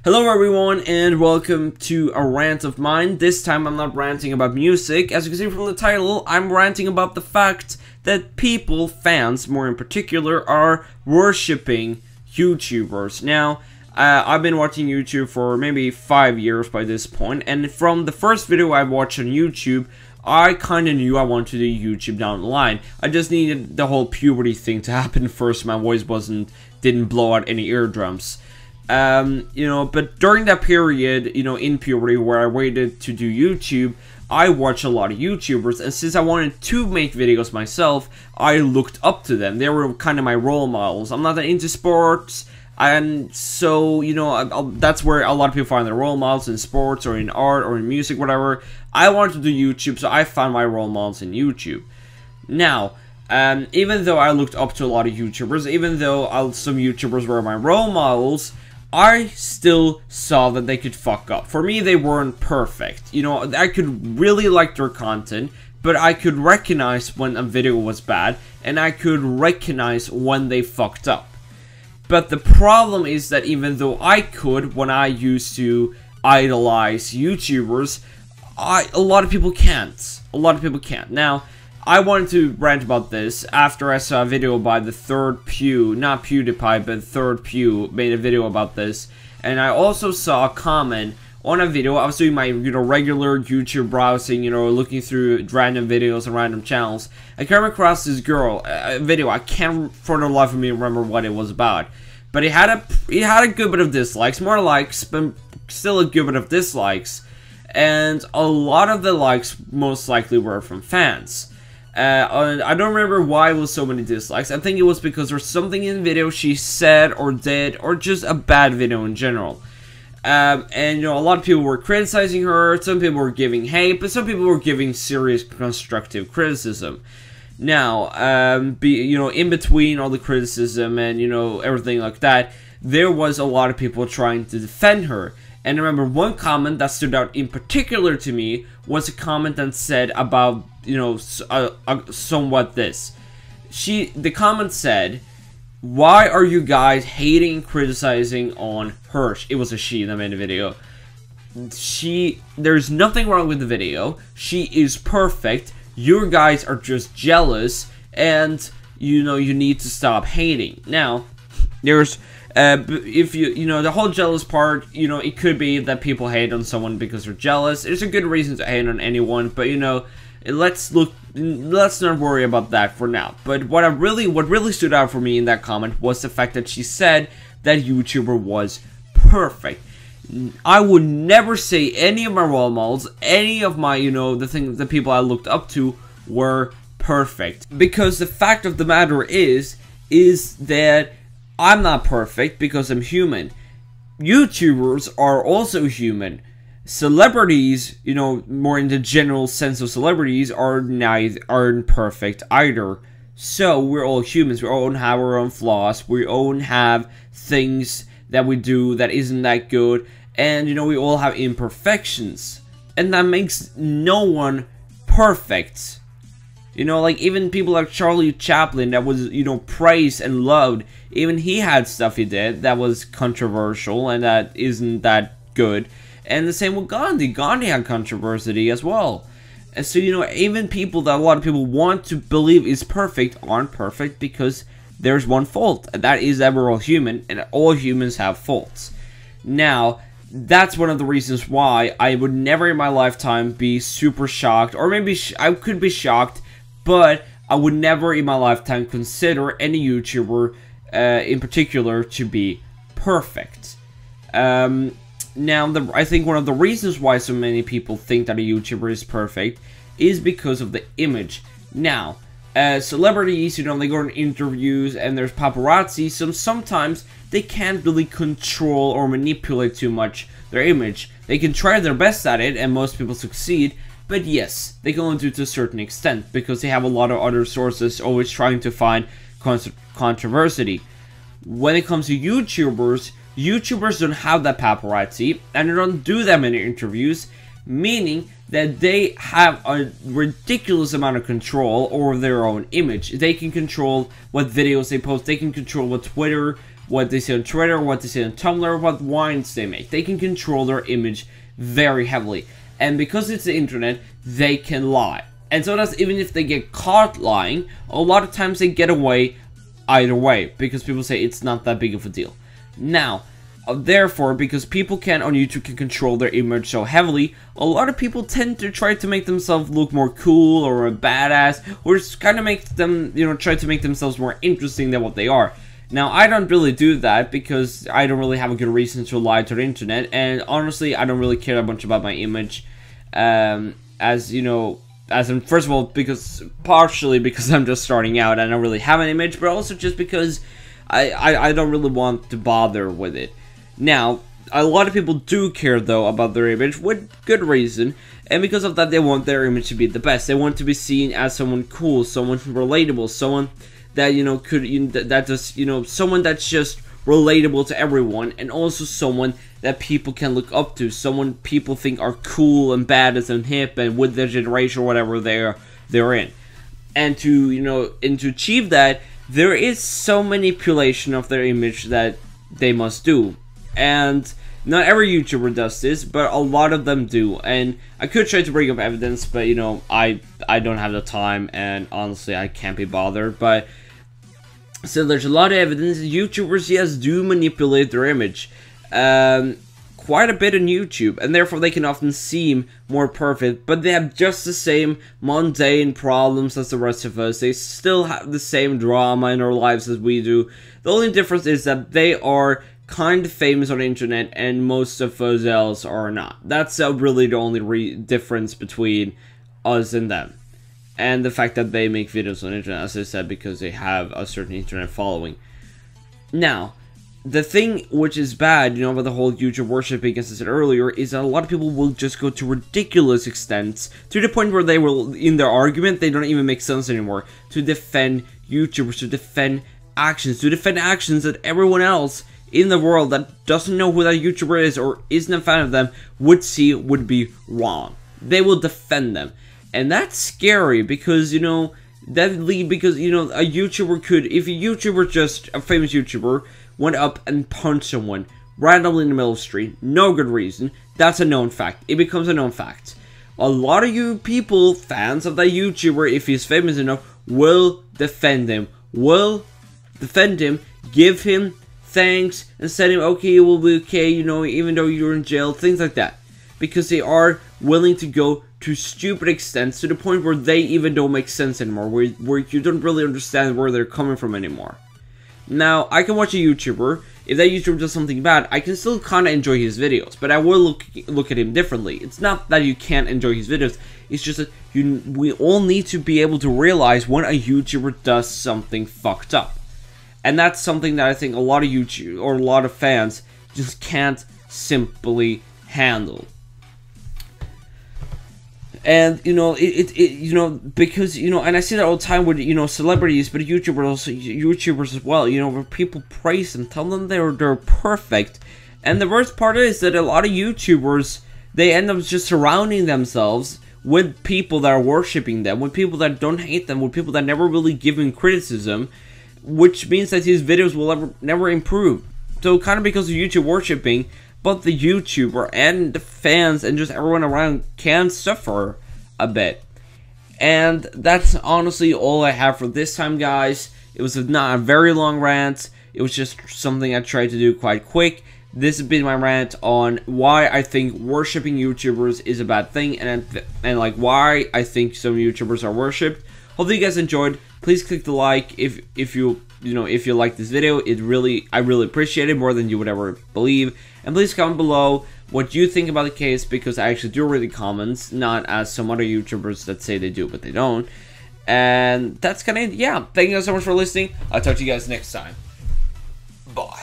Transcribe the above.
Hello everyone and welcome to a rant of mine. This time I'm not ranting about music. As you can see from the title, I'm ranting about the fact that people, fans more in particular, are worshipping YouTubers. Now, I've been watching YouTube for maybe 5 years by this point, and from the first video I watched on YouTube, I kinda knew I wanted to do YouTube down the line. I just needed the whole puberty thing to happen first, my voice didn't blow out any eardrums. But during that period, in puberty where I waited to do YouTube, I watched a lot of YouTubers, and since I wanted to make videos myself, I looked up to them. They were kind of my role models. I'm not that into sports, and so, that's where a lot of people find their role models, in sports, or in art, or in music, whatever. I wanted to do YouTube, so I found my role models in YouTube. Now, even though I looked up to a lot of YouTubers, even though some YouTubers were my role models, I still saw that they could fuck up. For me, they weren't perfect. I could really like their content, but I could recognize when a video was bad, and I could recognize when they fucked up. But the problem is that even though I could, when I used to idolize YouTubers, a lot of people can't. A lot of people can't. Now, I wanted to rant about this after I saw a video by the Third Pew, not PewDiePie, but Third Pew made a video about this, and I also saw a comment on a video. I was doing my, regular YouTube browsing, looking through random videos and random channels. I came across this girl, a video. I can't for the life of me remember what it was about, but it had a good bit of dislikes, more likes, but still a good bit of dislikes, and a lot of the likes most likely were from fans. I don't remember why it was so many dislikes. I think it was because there's something in the video she said or did, or just a bad video in general. A lot of people were criticizing her, some people were giving hate, but some people were giving serious constructive criticism. Now, in between all the criticism and, everything like that, there was a lot of people trying to defend her. And I remember one comment that stood out in particular to me was a comment that said about, somewhat this. The comment said, "Why are you guys hating and criticizing on her?" It was a she that made the video. There's nothing wrong with the video. She is perfect. You guys are just jealous, and, you need to stop hating. Now, there's... if the whole jealous part, it could be that people hate on someone because they're jealous. There's a good reason to hate on anyone, but let's not worry about that for now. But what really stood out for me in that comment was the fact that she said that YouTuber was perfect. I would never say any of my role models, any of my, the people I looked up to were perfect, because the fact of the matter is that I'm not perfect because I'm human. YouTubers are also human. Celebrities, more in the general sense of celebrities, aren't perfect either. So we're all humans. We all have our own flaws. We all have things that we do that isn't that good. And, we all have imperfections. And that makes no one perfect. Even people like Charlie Chaplin that was, praised and loved, even he had stuff he did that was controversial and that isn't that good. And the same with Gandhi. Gandhi had controversy as well. And so, even people that a lot of people want to believe is perfect aren't perfect because there's one fault. And that is that we're all human, and all humans have faults. Now, that's one of the reasons why I would never in my lifetime be super shocked, or maybe I could be shocked, but I would never in my lifetime consider any YouTuber in particular to be perfect. Now, I think one of the reasons why so many people think that a YouTuber is perfect is because of the image. Now, celebrities, they go on interviews and there's paparazzi, so sometimes they can't really control or manipulate too much their image. They can try their best at it, and most people succeed. But yes, they can only do it to a certain extent, because they have a lot of other sources always trying to find controversy. When it comes to YouTubers don't have that paparazzi, and they don't do that many interviews, meaning that they have a ridiculous amount of control over their own image. They can control what videos they post, they can control what Twitter, what they say on Twitter, what they say on Tumblr, what wines they make. They can control their image very heavily. And because it's the internet, they can lie. And so that's even if they get caught lying, a lot of times they get away either way, because people say it's not that big of a deal. Now, therefore, because people on YouTube can control their image so heavily, a lot of people tend to try to make themselves look more cool or a badass, or just kind of make them, try to make themselves more interesting than what they are. Now, I don't really do that because I don't really have a good reason to lie to the internet, and honestly, I don't really care that much about my image, first of all, partially because I'm just starting out, I don't really have an image, but also just because I don't really want to bother with it. Now, a lot of people do care, though, about their image, with good reason, and because of that, they want their image to be the best. They want to be seen as someone cool, someone relatable, someone that, someone that's just relatable to everyone, and also someone that people can look up to, someone people think are cool and badass and hip and with their generation or whatever they're in. And to achieve that, there is some manipulation of their image that they must do. And not every YouTuber does this, but a lot of them do. And I could try to bring up evidence, but I don't have the time, and honestly I can't be bothered. But so there's a lot of evidence that YouTubers, yes, do manipulate their image quite a bit on YouTube, and therefore they can often seem more perfect, but they have just the same mundane problems as the rest of us. They still have the same drama in their lives as we do. The only difference is that they are kind of famous on the internet, and most of us else are not. That's really the only difference between us and them. And the fact that they make videos on the internet, as I said, because they have a certain internet following. Now, the thing which is bad, about the whole YouTube worshipping, as I said earlier, is that a lot of people will just go to ridiculous extents, to the point where they will, in their argument, they don't even make sense anymore, to defend YouTubers, to defend actions that everyone else in the world that doesn't know who that YouTuber is or isn't a fan of them would see would be wrong. They will defend them. And that's scary because, a YouTuber could, if a YouTuber, just a famous YouTuber, went up and punched someone randomly in the middle of the street, no good reason, that's a known fact. It becomes a known fact. A lot of you people, fans of that YouTuber, if he's famous enough, will defend him. Give him thanks, and send him, okay, it will be okay, even though you're in jail, things like that. Because they are willing to go to stupid extents, to the point where they even don't make sense anymore, where you don't really understand where they're coming from anymore. Now, I can watch a YouTuber, if that YouTuber does something bad, I can still kind of enjoy his videos, but I will look at him differently. It's not that you can't enjoy his videos, it's just that we all need to be able to realize when a YouTuber does something fucked up. And that's something that I think a lot of YouTube, or a lot of fans, just can't simply handle. And, because, and I see that all the time with, celebrities, but YouTubers as well, where people praise them, tell them they're perfect. And the worst part is that a lot of YouTubers, they end up just surrounding themselves with people that are worshipping them, with people that don't hate them, with people that never really give them criticism, which means that his videos will never improve. So kind of because of YouTube worshipping, but the YouTuber and the fans and just everyone around can suffer a bit. And that's honestly all I have for this time, guys. It was not a very long rant. It was just something I tried to do quite quick. This has been my rant on why I think worshipping YouTubers is a bad thing, and like why I think some YouTubers are worshipped. Hopefully you guys enjoyed. Please click the like if you like this video. I really appreciate it more than you would ever believe. And please comment below what you think about the case, because I actually do read the comments, not as some other YouTubers that say they do but they don't. And that's kind of it. Yeah, thank you guys so much for listening. I'll talk to you guys next time. Bye.